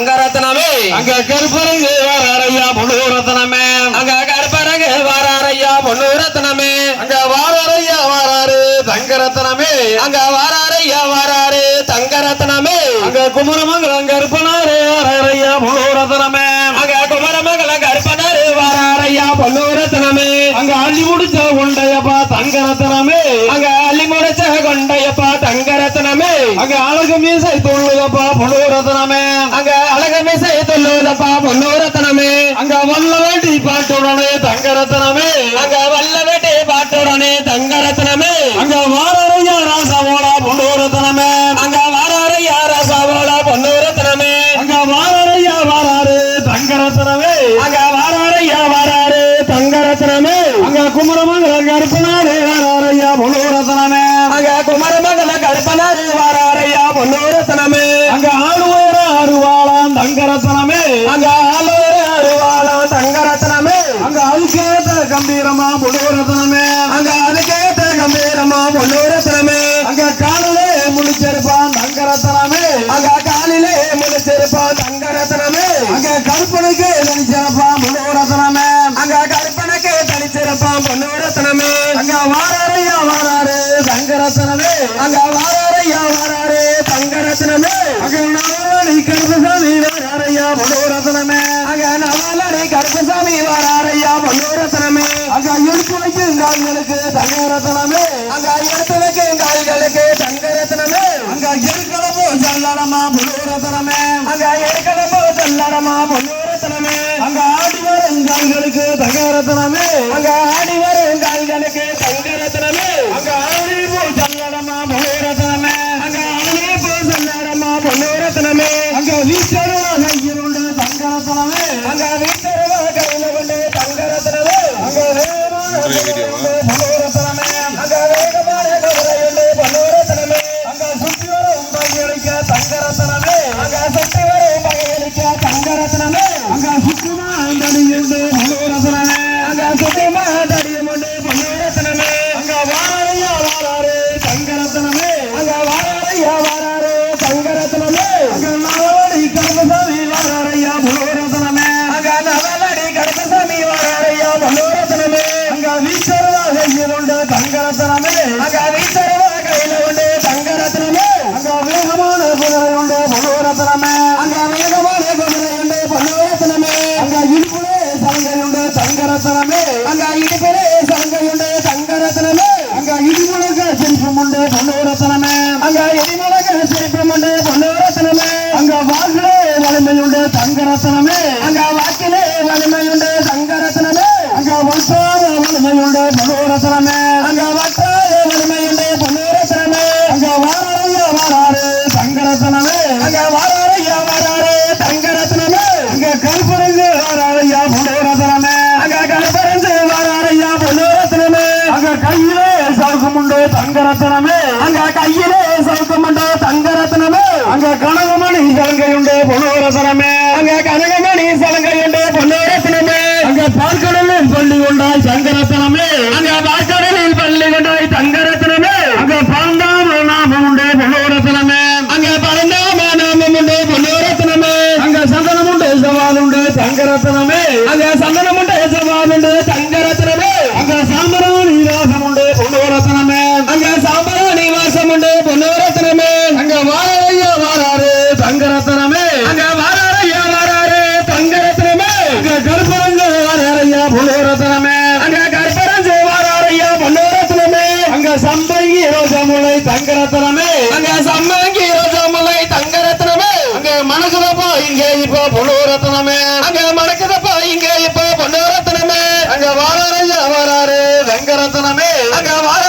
ரத்தனமே அங்க கருப்பரங்கு வாராரையா பொண்ணு ரத்தனமே அங்க கருப்பரங்கு வாராரையா பொண்ணு ரத்தனமே அங்க வாராரையா வாராரு தங்க ரத்தனமே அங்க வாராரையா வாராரு தங்க ரத்தனமே அங்க குமரமங்கலம் கருப்பனாரு வாராரையா பொண்ணு ரத்தனமே அங்க குமரமங்கலம் கருப்பனாரு வாராரையா பொண்ணு ரத்தனமே அங்க அள்ளி முடிச்ச கொண்டையப்பா தங்க ரத்தனமே அங்க அள்ளி முடிச்ச கொண்டையப்பா தங்க ரத்தனமே அங்க அழகு மீசை தொழுதப்பா பொண்ணு ரத்தனமே அங்க அழகு மீசை தொழுதப்பா பொண்ணு ரத்தனமே அங்க வல்ல வேட்டி பாட்டுடனே தங்க ரத்தனமே அங்க வல்ல வேட்டி பாட்டுடனே தங்க ரத்தனமே அங்க வாராரையா ராசாவோட பொண்ணு ரத்தனமே அங்க வாராரையா ராசாவோட பொண்ணு ரத்தனமே அங்க வாராரையா வாராரு தங்க ரத்தனமே அங்க வாராரையா வாராரு தங்க ரத்தனமே அங்க குமரமங்கலம் கருப்பனாரு வாராரையா பொண்ணு ரத்தனமே அங்க குமரமங்கலம் கருப்பனாரு வாராரையா பொண்ணு ரத்தனமே அங்க ஆளுவேர அருவாளாம் தங்க ரத்தனமே அங்க ஆளுவேர அருவாளாம் தங்க ரத்தனமே அங்க அதுக்கேத்த கம்பீரமா பொண்ணு ரத்தனமே அங்க அதுக்கேத்த கம்பீரமா பொண்ணு ரத்தனமே அங்க காலிலே முழிச்சிருப்பான் தங்க ரத்தனமே அங்க காலிலே முழிச்சிருப்பான் தங்க ரத்தனமே அங்க கருப்பனுக்கு தனிச்சிருப்பான் பொண்ணு ரத்தனமே அங்க கருப்பனுக்கு தனிச்சிருப்பான் பொண்ணு ரத்தனமே அங்க வாராரையா வாராரு தங்க ரத்தனமே அங்க வாராரையா வாராரு தங்க ரத்தனமே அங்க நவலடி கருப்பசாமி வாராரையா பொண்ணு ரத்தனமே அங்க நவலடி கருப்பசாமி வாராரையா பொண்ணு ரத்தனமே அங்க எடுத்து வைக்கும் கால்களுக்கு தங்க ரத்தனமே அங்க எடுத்து வைக்கும் கால்களுக்கு தங்க ரத்தனமே அங்க எடுக்கலமோ சல்லடமா பொண்ணு ரத்தனமே அங்க எடுக்கலமோ சல்லடமா பொண்ணு ரத்தனமே அங்க ஆடி வரும் கால்களுக்கு தங்க ரத்தனமே அங்க ஆடி வரும் கால்களுக்கு தங்க ரத்தனமே அங்க ஆடி போ சல்லடமா பொண்ணு ரத்தனமே அங்க ஆடி போ சல்லடமா பொண்ணு ரத்தனமே அங்க வீச்சரவா கையிலுண்டு தங்க ரத்தனமே அங்க வீச்சரவா கையில கொண்டு தங்க ரத்தனமே அங்க வேகமான பொண்ணு ரத்தனமே அங்க வேகமான குதிரையுண்டு பொண்ணு ரத்தனமே அங்க சுற்றி வரும் பகையளிக்க தங்க ரத்தனமே அங்க சுற்றி வரும் பகையளிக்க தங்க ரத்தனமே அங்க சுற்றுமா தடியுண்டு பொண்ணு ரத்தனமே அங்க சுற்றுமா தடியுண்டு பொண்ணு ரத்தனமே அங்க வாராரையா வாராரு தங்க ரத்தனமே அங்க வாராரையா வாராரு தங்க ரத்தனமே அங்க நவலடி கருப்பசாமி வாராரையா பொண்ணு ரத்தனமே அங்க நவலடி கருப்பசாமி வாராரையா பொண்ணு ரத்தனமே அங்க வீச்சரவா கையிலுண்டு தங்க ரத்தனமே அங்க வீச்சரவா கையில உண்டு தங்க ரத்தனமே அங்க வேகமான குதிரையுண்டு பொண்ணு ரத்தனமே அங்க வேகமான குதிரையுண்டு பொண்ணு ரத்தனமே அங்க இடுப்புலே சலங்கையுண்டு தங்க ரத்தனமே அங்க இடுப்பிலே சலங்கையுண்டு தங்க ரத்தனமே அங்க இடிமுழக சிரிப்பும் உண்டு பொண்ணு ரத்தனமே அங்க இடிமுழக சிரிப்பும் உண்டு பொண்ணு ரத்தனமே அங்க வாக்கிலே வலிமையுண்டு தங்க ரத்தனமே அங்க வாக்கிலே வலிமையுண்டு தங்க ரத்தனமே அங்க வட்டார வலிமையுண்டு பொண்ணு ரத்தனமே அங்க வட்டார வலிமையுண்டு பொண்ணு ரத்தனமே அங்க வாராரையா வாராரு தங்க ரத்தனமே அங்க வாராரையா வாராரு தங்க ரத்தனமே அங்க கருப்பரங்கு வாராரையா பொண்ணு ரத்தனமே அங்க கருப்பரங்கு வாராரையா பொண்ணு ரத்தனமே அங்க கையிலே சவுக்கமுண்டு தங்க ரத்தனமே அங்க கையிலே சவுக்கமுண்டு தங்க ரத்தனமே அங்க கனகமணி சலங்கையுண்டு பொண்ணு ரத்தனமே அங்க கனகமணி சலங்கையுண்டு பொண்ணு ரத்தனமே அங்க பார்க்கடலில் பள்ளி கொண்டாய் தங்க ரத்தனமே அங்க பார்க்கடலில் பள்ளி கொண்டாய் தங்க ரத்தனமே அங்க பரந்தாம நாமம் உண்டு பொண்ணு ரத்தனமே அங்க பரந்தாம நாமம் உண்டு பொண்ணு ரத்தனமே அங்க சந்தனம் உண்டு சவால் உண்டு தங்க ரத்தனமே அங்க சந்தனம் உண்டு சவால் உண்டு தங்க ரத்தனமே அங்க சாம்பராணி வாசம் உண்டு பொண்ணு ரத்தனமே அங்க சாம்பராணி வாசம் உண்டு பொண்ணு ரத்தனமே அங்க வாராரையா வாராரு தங்க ரத்தனமே அங்க வாராரையா வாராரு தங்க ரத்தனமே அங்க கருப்பரங்கு வாராரையா பொண்ணு ரத்தனமே அங்க கருப்பரங்கு வாராரையா பொண்ணு ரத்தனமே அங்க சம்பங்கி ரோஜாமுலை தங்க ரத்தனமே அங்க சம்பங்கி ரோஜாமுலை தங்க ரத்தனமே அங்க மணக்குதப்பா இங்க இப்போ பொண்ணு ரத்தனமே அங்க மணக்குதப்பா இங்க இப்போ பொண்ணு ரத்தனமே அங்க வாராரையா வாராரு தங்க ரத்தனமே அங்க வார